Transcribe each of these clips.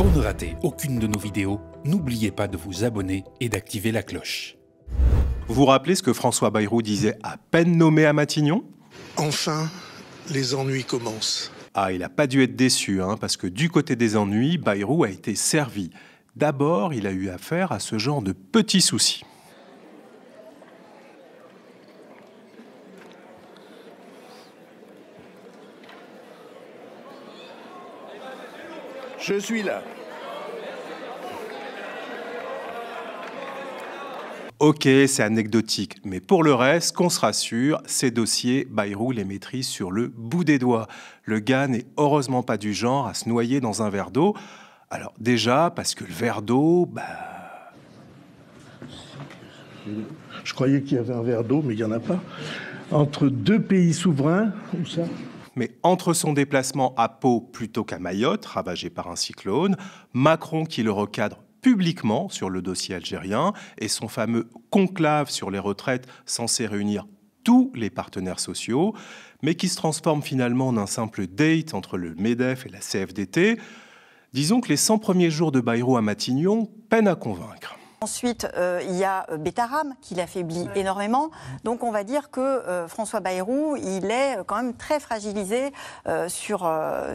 Pour ne rater aucune de nos vidéos, n'oubliez pas de vous abonner et d'activer la cloche. Vous vous rappelez ce que François Bayrou disait à peine nommé à Matignon ? Enfin, les ennuis commencent. Ah, il n'a pas dû être déçu, parce que du côté des ennuis, Bayrou a été servi. D'abord, il a eu affaire à ce genre de petits soucis. Je suis là. Ok, c'est anecdotique, mais pour le reste, qu'on se rassure, ces dossiers, Bayrou les maîtrise sur le bout des doigts. Le gars n'est heureusement pas du genre à se noyer dans un verre d'eau. Alors déjà, parce que le verre d'eau, Je croyais qu'il y avait un verre d'eau, mais il n'y en a pas. Entre deux pays souverains, où ça ? Mais entre son déplacement à Pau plutôt qu'à Mayotte, ravagé par un cyclone, Macron qui le recadre publiquement sur le dossier algérien et son fameux conclave sur les retraites censé réunir tous les partenaires sociaux, mais qui se transforme finalement en un simple date entre le MEDEF et la CFDT, disons que les 100 premiers jours de Bayrou à Matignon peinent à convaincre. Ensuite, il y a Betaram qui l'affaiblit énormément. Donc on va dire que François Bayrou, il est quand même très fragilisé sur à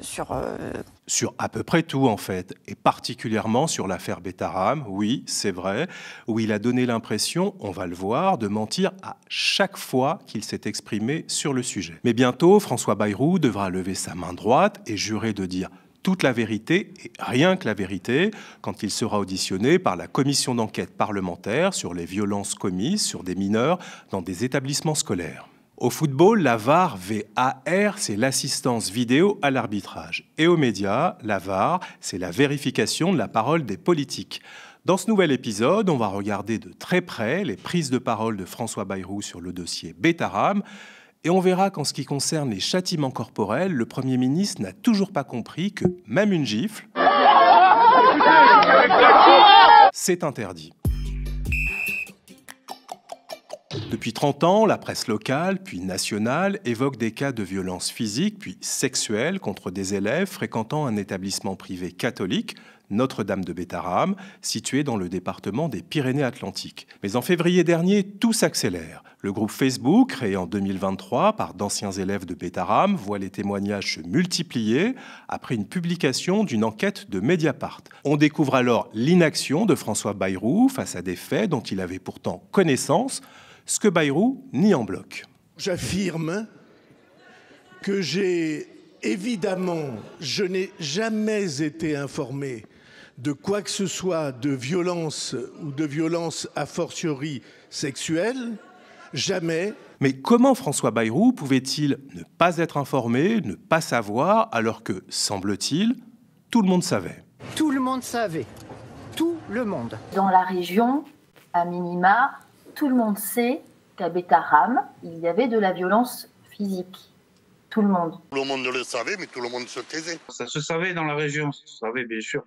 peu près tout en fait, et particulièrement sur l'affaire Betaram, oui, c'est vrai, où il a donné l'impression, on va le voir, de mentir à chaque fois qu'il s'est exprimé sur le sujet. Mais bientôt, François Bayrou devra lever sa main droite et jurer de dire toute la vérité, et rien que la vérité, quand il sera auditionné par la commission d'enquête parlementaire sur les violences commises sur des mineurs dans des établissements scolaires. Au football, la VAR, VAR, c'est l'assistance vidéo à l'arbitrage. Et aux médias, la VAR, c'est la vérification de la parole des politiques. Dans ce nouvel épisode, on va regarder de très près les prises de parole de François Bayrou sur le dossier Betaram. Et on verra qu'en ce qui concerne les châtiments corporels, le Premier ministre n'a toujours pas compris que même une gifle, c'est interdit. Depuis 30 ans, la presse locale, puis nationale, évoque des cas de violences physiques, puis sexuelles contre des élèves fréquentant un établissement privé catholique, Notre-Dame de Betaram, situé dans le département des Pyrénées-Atlantiques. Mais en février dernier, tout s'accélère. Le groupe Facebook, créé en 2023 par d'anciens élèves de Betaram, voit les témoignages se multiplier après une publication d'une enquête de Mediapart. On découvre alors l'inaction de François Bayrou face à des faits dont il avait pourtant connaissance, ce que Bayrou nie en bloc. J'affirme que je n'ai jamais été informé de quoi que ce soit de violence ou de violence a fortiori sexuelle. Jamais. Mais comment François Bayrou pouvait-il ne pas être informé, ne pas savoir, alors que, semble-t-il, tout le monde savait ? Tout le monde savait. Tout le monde. Dans la région, à minima, tout le monde sait qu'à Betaram, il y avait de la violence physique. Tout le monde. Tout le monde le savait, mais tout le monde se taisait. Ça se savait dans la région, ça se savait bien sûr.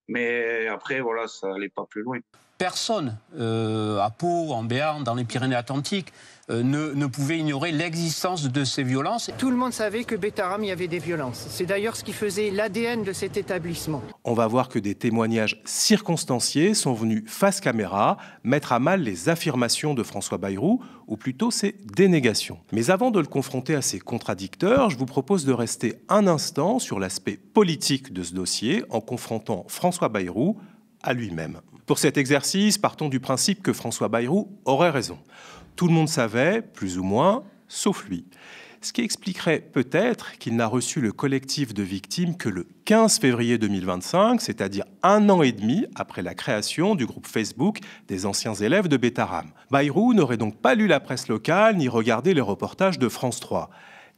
Mais après, voilà, ça n'allait pas plus loin. Personne, à Pau, en Béarn, dans les Pyrénées-Atlantiques, ne pouvait ignorer l'existence de ces violences. Tout le monde savait que Betaram, il y avait des violences. C'est d'ailleurs ce qui faisait l'ADN de cet établissement. On va voir que des témoignages circonstanciés sont venus face caméra mettre à mal les affirmations de François Bayrou, ou plutôt ses dénégations. Mais avant de le confronter à ses contradicteurs, je vous propose de rester un instant sur l'aspect politique de ce dossier en confrontant François Bayrou à lui-même. Pour cet exercice, partons du principe que François Bayrou aurait raison. Tout le monde savait, plus ou moins, sauf lui. Ce qui expliquerait peut-être qu'il n'a reçu le collectif de victimes que le 15 février 2025, c'est-à-dire 1 an et demi après la création du groupe Facebook des anciens élèves de Betaram. Bayrou n'aurait donc pas lu la presse locale ni regardé les reportages de France 3.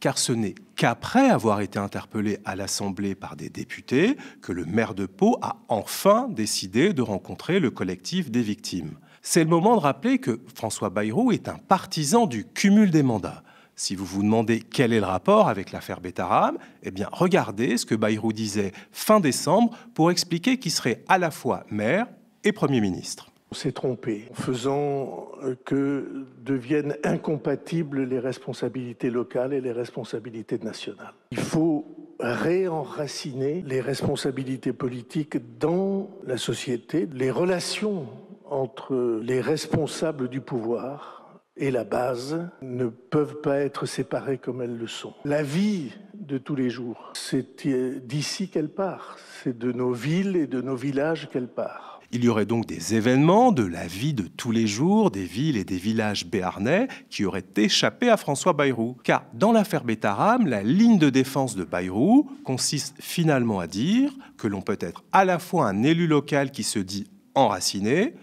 Car ce n'est qu'après avoir été interpellé à l'Assemblée par des députés que le maire de Pau a enfin décidé de rencontrer le collectif des victimes. C'est le moment de rappeler que François Bayrou est un partisan du cumul des mandats. Si vous vous demandez quel est le rapport avec l'affaire Betaram, eh bien regardez ce que Bayrou disait fin décembre pour expliquer qu'il serait à la fois maire et Premier ministre. On s'est trompé en faisant que deviennent incompatibles les responsabilités locales et les responsabilités nationales. Il faut réenraciner les responsabilités politiques dans la société, les relations entre les responsables du pouvoir et la base ne peuvent pas être séparées comme elles le sont. La vie de tous les jours, c'est d'ici qu'elle part, c'est de nos villes et de nos villages qu'elle part. Il y aurait donc des événements de la vie de tous les jours, des villes et des villages béarnais qui auraient échappé à François Bayrou. Car dans l'affaire Betaram, la ligne de défense de Bayrou consiste finalement à dire que l'on peut être à la fois un élu local qui se dit enraciné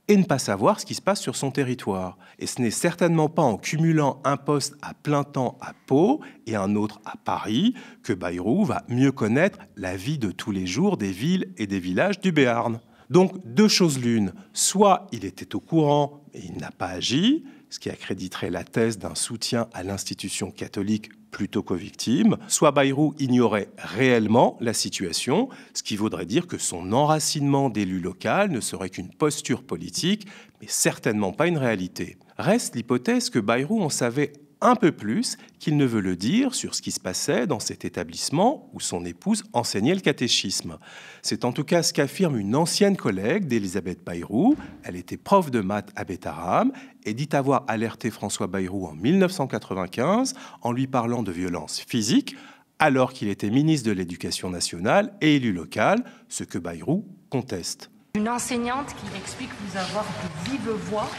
et ne pas savoir ce qui se passe sur son territoire. Et ce n'est certainement pas en cumulant un poste à plein temps à Pau et un autre à Paris que Bayrou va mieux connaître la vie de tous les jours des villes et des villages du Béarn. Donc, deux choses l'une. Soit il était au courant et il n'a pas agi, ce qui accréditerait la thèse d'un soutien à l'institution catholique plutôt qu'aux victimes, soit Bayrou ignorait réellement la situation, ce qui voudrait dire que son enracinement d'élu local ne serait qu'une posture politique, mais certainement pas une réalité. Reste l'hypothèse que Bayrou en savait un peu plus qu'il ne veut le dire sur ce qui se passait dans cet établissement où son épouse enseignait le catéchisme. C'est en tout cas ce qu'affirme une ancienne collègue d'Élisabeth Bayrou. Elle était prof de maths à Betaram et dit avoir alerté François Bayrou en 1995 en lui parlant de violences physiques alors qu'il était ministre de l'Éducation nationale et élu local, ce que Bayrou conteste. Une enseignante qui explique vous avoir de vive voix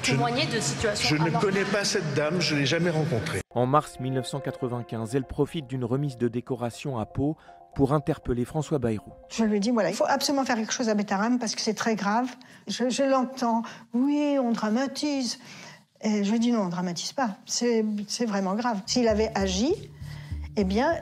témoigner de situations anormales. Je ne connais pas cette dame, je ne l'ai jamais rencontrée. En mars 1995, elle profite d'une remise de décoration à Pau pour interpeller François Bayrou. Je lui dis, voilà, il faut absolument faire quelque chose à Betaram parce que c'est très grave. Je l'entends, oui, on dramatise. Et je lui dis, non, on ne dramatise pas, c'est vraiment grave. S'il avait agi, eh bien,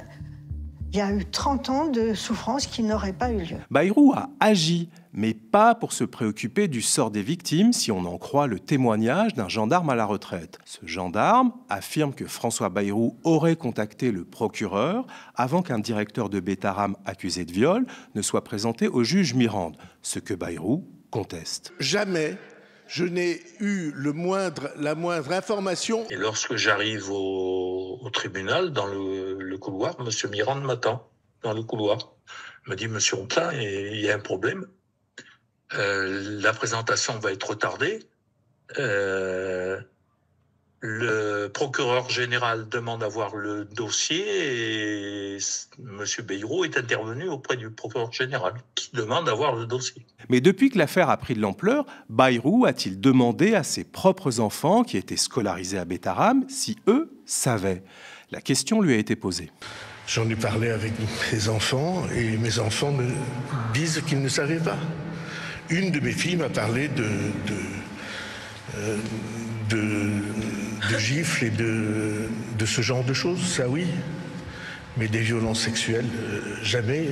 il y a eu 30 ans de souffrance qui n'auraient pas eu lieu. Bayrou a agi, mais pas pour se préoccuper du sort des victimes, si on en croit le témoignage d'un gendarme à la retraite. Ce gendarme affirme que François Bayrou aurait contacté le procureur avant qu'un directeur de Betaram accusé de viol ne soit présenté au juge Mirande, ce que Bayrou conteste. Jamais je n'ai eu la moindre information. Et lorsque j'arrive au tribunal, dans le couloir, M. Mirande m'attend dans le couloir. Il me dit, Monsieur Hontin, il y a un problème. La présentation va être retardée. Le procureur général demande à voir le dossier et M. Bayrou est intervenu auprès du procureur général qui demande à voir le dossier. Mais depuis que l'affaire a pris de l'ampleur, Bayrou a-t-il demandé à ses propres enfants qui étaient scolarisés à Betaram si eux savaient? La question lui a été posée. J'en ai parlé avec mes enfants et mes enfants me disent qu'ils ne savaient pas. Une de mes filles m'a parlé de gifles et de ce genre de choses, ça oui. Mais des violences sexuelles, jamais.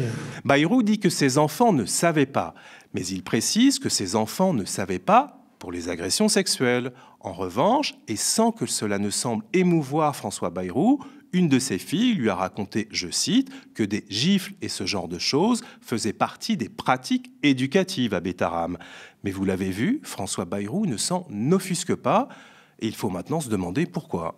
Bayrou dit que ses enfants ne savaient pas, mais il précise que ses enfants ne savaient pas pour les agressions sexuelles. En revanche, et sans que cela ne semble émouvoir François Bayrou, une de ses filles lui a raconté, je cite, que des gifles et ce genre de choses faisaient partie des pratiques éducatives à Betaram. Mais vous l'avez vu, François Bayrou ne s'en offusque pas, et il faut maintenant se demander pourquoi.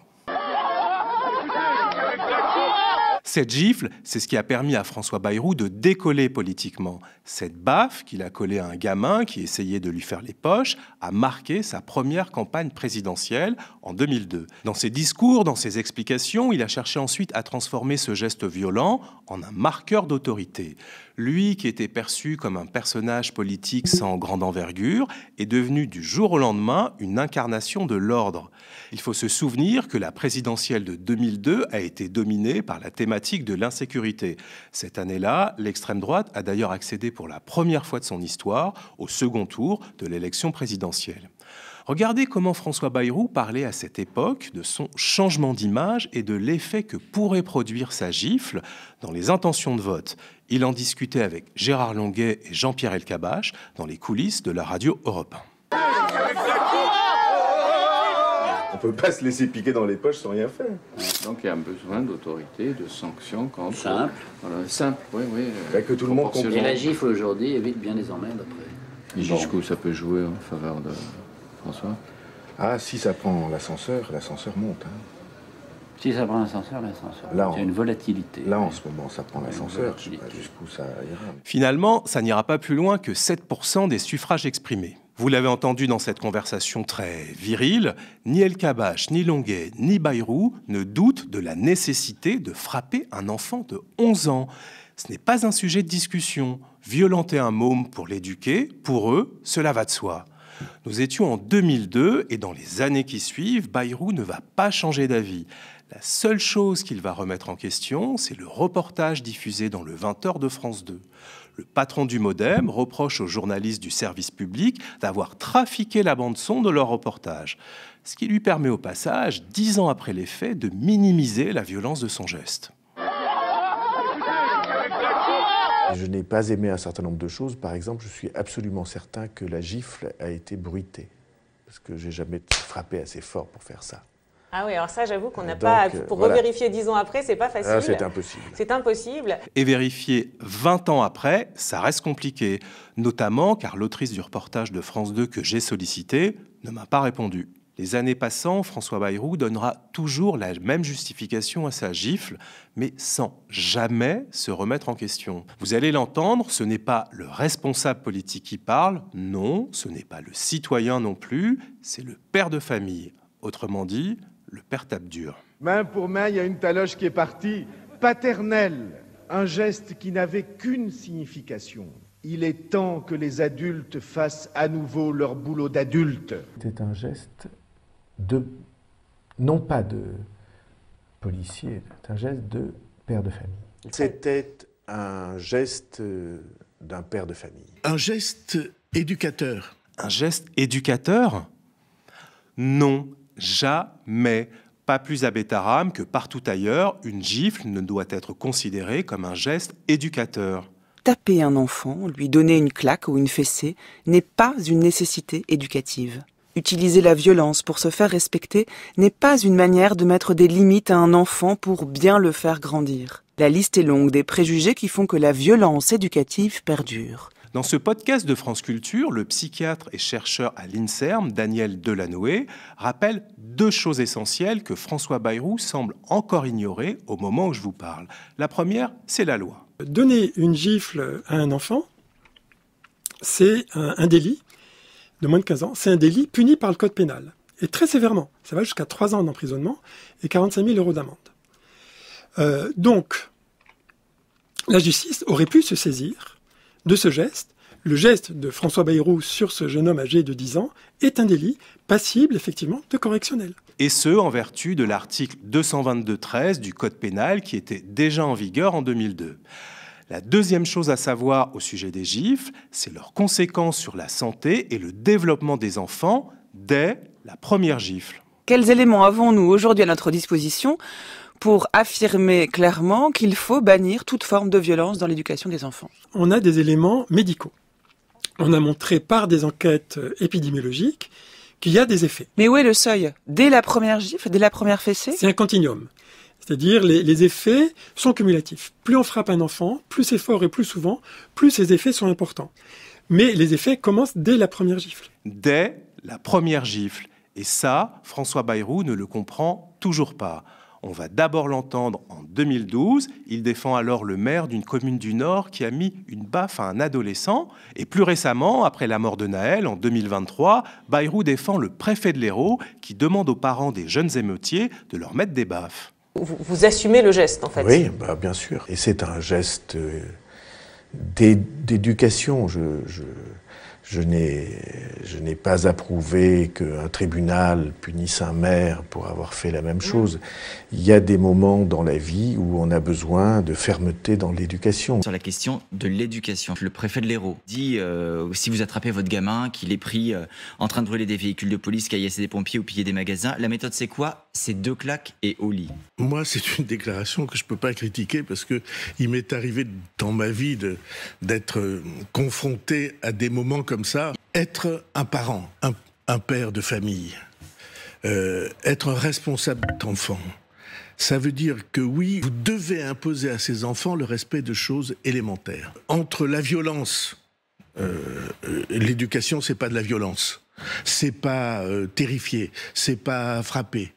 Cette gifle, c'est ce qui a permis à François Bayrou de décoller politiquement. Cette baffe qu'il a collée à un gamin qui essayait de lui faire les poches a marqué sa première campagne présidentielle en 2002. Dans ses discours, dans ses explications, il a cherché ensuite à transformer ce geste violent en un marqueur d'autorité. Lui, qui était perçu comme un personnage politique sans grande envergure, est devenu du jour au lendemain une incarnation de l'ordre. Il faut se souvenir que la présidentielle de 2002 a été dominée par la thématique de l'insécurité. Cette année-là, l'extrême droite a d'ailleurs accédé pour la première fois de son histoire au second tour de l'élection présidentielle. Regardez comment François Bayrou parlait à cette époque de son changement d'image et de l'effet que pourrait produire sa gifle dans les intentions de vote. Il en discutait avec Gérard Longuet et Jean-Pierre Elkabbach dans les coulisses de la radio Europe 1. On ne peut pas se laisser piquer dans les poches sans rien faire. Donc il y a un besoin d'autorité, de sanctions quand simple. Voilà, simple, oui. Que tout le monde comprenne. Et la gifle aujourd'hui évite bien les emmerdes après. Et jusqu'où ça peut jouer en faveur de François? Ah, si ça prend l'ascenseur monte. Si ça prend l'ascenseur, l'ascenseur. Il y a une volatilité. Là, en ce moment, ça prend l'ascenseur. Je ne sais pas jusqu'où ça ira. Finalement, ça n'ira pas plus loin que 7% des suffrages exprimés. Vous l'avez entendu dans cette conversation très virile, ni El-Kabach, ni Longuet, ni Bayrou ne doutent de la nécessité de frapper un enfant de 11 ans. Ce n'est pas un sujet de discussion. Violenter un môme pour l'éduquer, pour eux, cela va de soi. Nous étions en 2002 et dans les années qui suivent, Bayrou ne va pas changer d'avis. La seule chose qu'il va remettre en question, c'est le reportage diffusé dans le 20h de France 2. Le patron du Modem reproche aux journalistes du service public d'avoir trafiqué la bande-son de leur reportage, ce qui lui permet au passage, 10 ans après les faits, de minimiser la violence de son geste. Je n'ai pas aimé un certain nombre de choses. Par exemple, je suis absolument certain que la gifle a été bruitée, parce que j'ai jamais frappé assez fort pour faire ça. Ah oui, alors ça, j'avoue qu'on n'a pas... Pour revérifier 10 ans après, c'est pas facile. Ah, c'est impossible. C'est impossible. Et vérifier 20 ans après, ça reste compliqué. Notamment car l'autrice du reportage de France 2 que j'ai sollicité ne m'a pas répondu. Les années passant, François Bayrou donnera toujours la même justification à sa gifle, mais sans jamais se remettre en question. Vous allez l'entendre, ce n'est pas le responsable politique qui parle, non, ce n'est pas le citoyen non plus, c'est le père de famille. Autrement dit, le père tape dur. Main pour main, il y a une taloche qui est partie, paternelle, un geste qui n'avait qu'une signification. Il est temps que les adultes fassent à nouveau leur boulot d'adulte. C'était un geste non pas de policier, c'est un geste de père de famille. C'était un geste d'un père de famille. Un geste éducateur. Un geste éducateur ? Non, jamais. Pas plus à Bétharram que partout ailleurs, une gifle ne doit être considérée comme un geste éducateur. Taper un enfant, lui donner une claque ou une fessée, n'est pas une nécessité éducative. Utiliser la violence pour se faire respecter n'est pas une manière de mettre des limites à un enfant pour bien le faire grandir. La liste est longue des préjugés qui font que la violence éducative perdure. Dans ce podcast de France Culture, le psychiatre et chercheur à l'INSERM, Daniel Delanoë, rappelle 2 choses essentielles que François Bayrou semble encore ignorer au moment où je vous parle. La première, c'est la loi. Donner une gifle à un enfant, c'est un délit de moins de 15 ans. C'est un délit puni par le code pénal. Et très sévèrement. Ça va jusqu'à 3 ans d'emprisonnement et 45 000 € d'amende. Donc, la justice aurait pu se saisir de ce geste. Le geste de François Bayrou sur ce jeune homme âgé de 10 ans est un délit passible, effectivement, de correctionnel. Et ce, en vertu de l'article 222-13 du Code pénal qui était déjà en vigueur en 2002. La deuxième chose à savoir au sujet des gifles, c'est leurs conséquences sur la santé et le développement des enfants dès la première gifle. Quels éléments avons-nous aujourd'hui à notre disposition pour affirmer clairement qu'il faut bannir toute forme de violence dans l'éducation des enfants? On a des éléments médicaux. On a montré par des enquêtes épidémiologiques qu'il y a des effets. Mais où est le seuil? Dès la première gifle, dès la première fessée? C'est un continuum. C'est-à-dire les effets sont cumulatifs. Plus on frappe un enfant, plus c'est fort et plus souvent, plus ces effets sont importants. Mais les effets commencent dès la première gifle. Dès la première gifle. Et ça, François Bayrou ne le comprend toujours pas. On va d'abord l'entendre en 2012. Il défend alors le maire d'une commune du Nord qui a mis une baffe à un adolescent. Et plus récemment, après la mort de Naël, en 2023, Bayrou défend le préfet de l'Hérault qui demande aux parents des jeunes émeutiers de leur mettre des baffes. Vous assumez le geste, en fait. Oui, bien sûr. Et c'est un geste d'éducation. Je n'ai pas approuvé qu'un tribunal punisse un maire pour avoir fait la même chose. Il y a des moments dans la vie où on a besoin de fermeté dans l'éducation. Sur la question de l'éducation, le préfet de l'Hérault dit si vous attrapez votre gamin, qu'il est pris en train de brûler des véhicules de police, caillasser des pompiers ou piller des magasins, la méthode c'est quoi? C'est 2 claques et au lit. Moi, c'est une déclaration que je ne peux pas critiquer parce qu'il m'est arrivé dans ma vie d'être confronté à des moments comme ça. Être un parent, un père de famille, être responsable d'enfant, ça veut dire que oui, vous devez imposer à ces enfants le respect de choses élémentaires. Entre la violence, l'éducation, c'est pas de la violence, c'est pas terrifier, c'est pas frapper.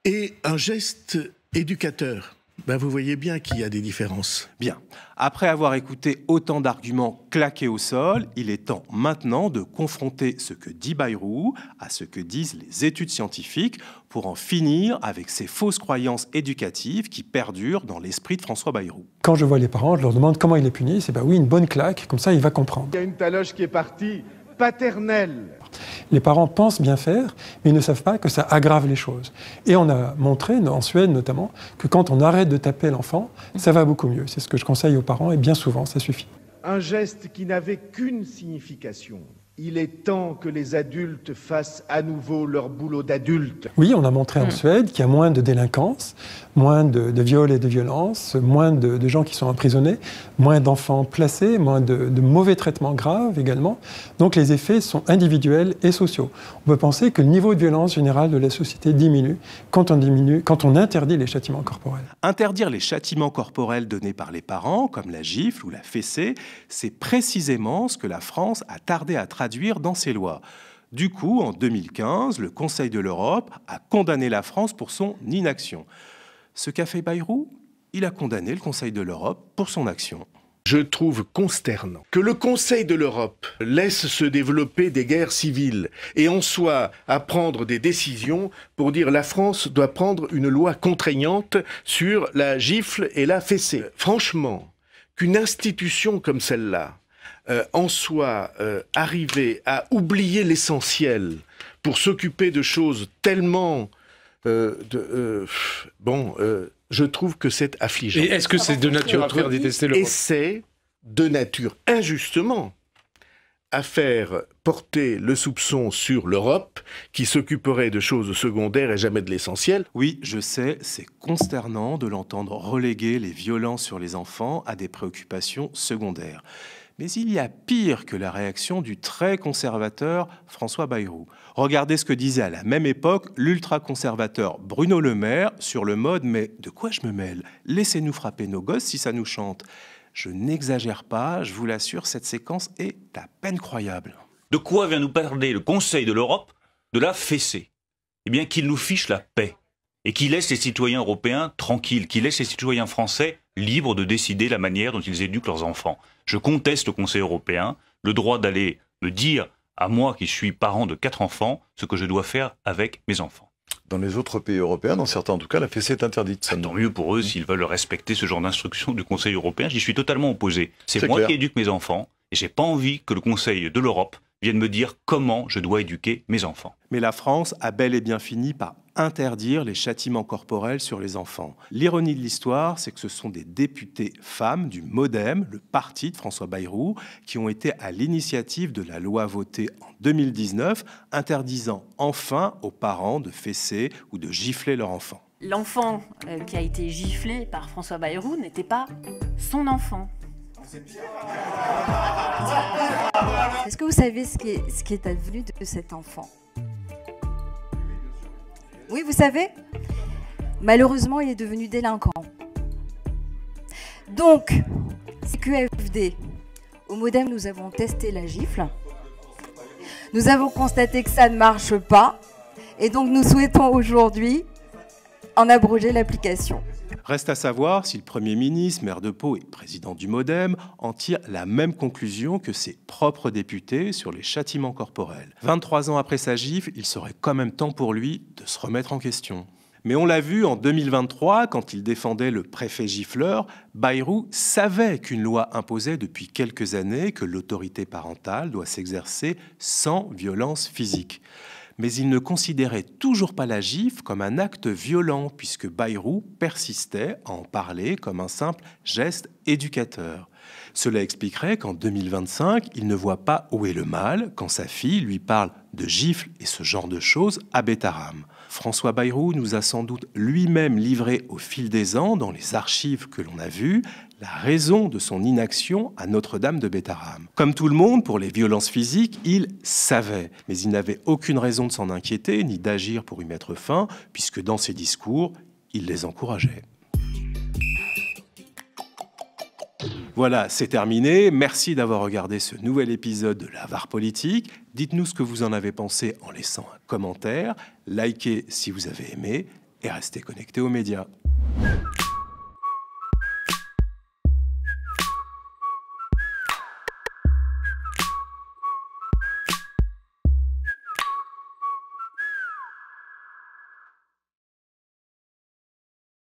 et un geste éducateur. Ben, vous voyez bien qu'il y a des différences. Bien. Après avoir écouté autant d'arguments claqués au sol, il est temps maintenant de confronter ce que dit Bayrou à ce que disent les études scientifiques pour en finir avec ces fausses croyances éducatives qui perdurent dans l'esprit de François Bayrou. Quand je vois les parents, je leur demande comment il est puni. C'est oui, une bonne claque, comme ça il va comprendre. Il y a une taloche qui est partie, paternelle. Les parents pensent bien faire, mais ils ne savent pas que ça aggrave les choses. Et on a montré, en Suède notamment, que quand on arrête de taper l'enfant, ça va beaucoup mieux. C'est ce que je conseille aux parents, et bien souvent, ça suffit. Un geste qui n'avait qu'une signification. Il est temps que les adultes fassent à nouveau leur boulot d'adultes. Oui, on a montré en Suède qu'il y a moins de délinquance, moins de viols et de violences, moins de gens qui sont emprisonnés, moins d'enfants placés, moins de mauvais traitements graves également. Donc les effets sont individuels et sociaux. On peut penser que le niveau de violence générale de la société diminue quand on interdit les châtiments corporels. Interdire les châtiments corporels donnés par les parents, comme la gifle ou la fessée, c'est précisément ce que la France a tardé à traduire dans ses lois. Du coup, en 2015, le Conseil de l'Europe a condamné la France pour son inaction. Ce qu'a fait Bayrou, il a condamné le Conseil de l'Europe pour son action. Je trouve consternant que le Conseil de l'Europe laisse se développer des guerres civiles et en soit à prendre des décisions pour dire la France doit prendre une loi contraignante sur la gifle et la fessée. Franchement, qu'une institution comme celle-là en soit arrivé à oublier l'essentiel pour s'occuper de choses tellement... je trouve que c'est affligeant. Et est-ce que c'est de nature à faire détester l'Europe ? Et c'est de nature, injustement, à faire porter le soupçon sur l'Europe, qui s'occuperait de choses secondaires et jamais de l'essentiel. Oui, je sais, c'est consternant de l'entendre reléguer les violences sur les enfants à des préoccupations secondaires. Mais il y a pire que la réaction du très conservateur François Bayrou. Regardez ce que disait à la même époque l'ultra-conservateur Bruno Le Maire sur le mode « Mais de quoi je me mêle ? Laissez-nous frapper nos gosses si ça nous chante ». Je n'exagère pas, je vous l'assure, cette séquence est à peine croyable. De quoi vient nous parler le Conseil de l'Europe ? De la fessée. Eh bien, qu'il nous fiche la paix et qu'il laisse les citoyens européens tranquilles, qu'il laisse les citoyens français libres de décider la manière dont ils éduquent leurs enfants. Je conteste le Conseil européen, le droit d'aller me dire, à moi qui suis parent de 4 enfants, ce que je dois faire avec mes enfants. Dans les autres pays européens, dans certains en tout cas, la fessée est interdite. Tant mieux pour eux s'ils veulent respecter ce genre d'instructions du Conseil européen. J'y suis totalement opposé. C'est moi qui éduque mes enfants et j'ai pas envie que le Conseil de l'Europe vienne me dire comment je dois éduquer mes enfants. Mais la France a bel et bien fini par interdire les châtiments corporels sur les enfants. L'ironie de l'histoire, c'est que ce sont des députés femmes du MoDem, le parti de François Bayrou, qui ont été à l'initiative de la loi votée en 2019, interdisant enfin aux parents de fesser ou de gifler leur enfant. L'enfant qui a été giflé par François Bayrou n'était pas son enfant. Est-ce que vous savez ce qui est advenu de cet enfant ? Oui, vous savez ? Malheureusement, il est devenu délinquant. Donc, CQFD, au MoDem, nous avons testé la gifle. Nous avons constaté que ça ne marche pas. Et donc, nous souhaitons aujourd'hui en abroger l'application. Reste à savoir si le Premier ministre, maire de Pau et président du MoDem en tire la même conclusion que ses propres députés sur les châtiments corporels. 23 ans après sa gifle, il serait quand même temps pour lui de se remettre en question. Mais on l'a vu en 2023, quand il défendait le préfet gifleur, Bayrou savait qu'une loi imposait depuis quelques années que l'autorité parentale doit s'exercer sans violence physique. Mais il ne considérait toujours pas la gifle comme un acte violent, puisque Bayrou persistait à en parler comme un simple geste éducateur. Cela expliquerait qu'en 2025, il ne voit pas où est le mal quand sa fille lui parle de gifle et ce genre de choses à Bétharram. François Bayrou nous a sans doute lui-même livré au fil des ans, dans les archives que l'on a vues, la raison de son inaction à Notre-Dame de Bétharram. Comme tout le monde, pour les violences physiques, il savait, mais il n'avait aucune raison de s'en inquiéter ni d'agir pour y mettre fin, puisque dans ses discours, il les encourageait. Voilà, c'est terminé. Merci d'avoir regardé ce nouvel épisode de La VAR Politique. Dites-nous ce que vous en avez pensé en laissant un commentaire. Likez si vous avez aimé et restez connectés aux médias.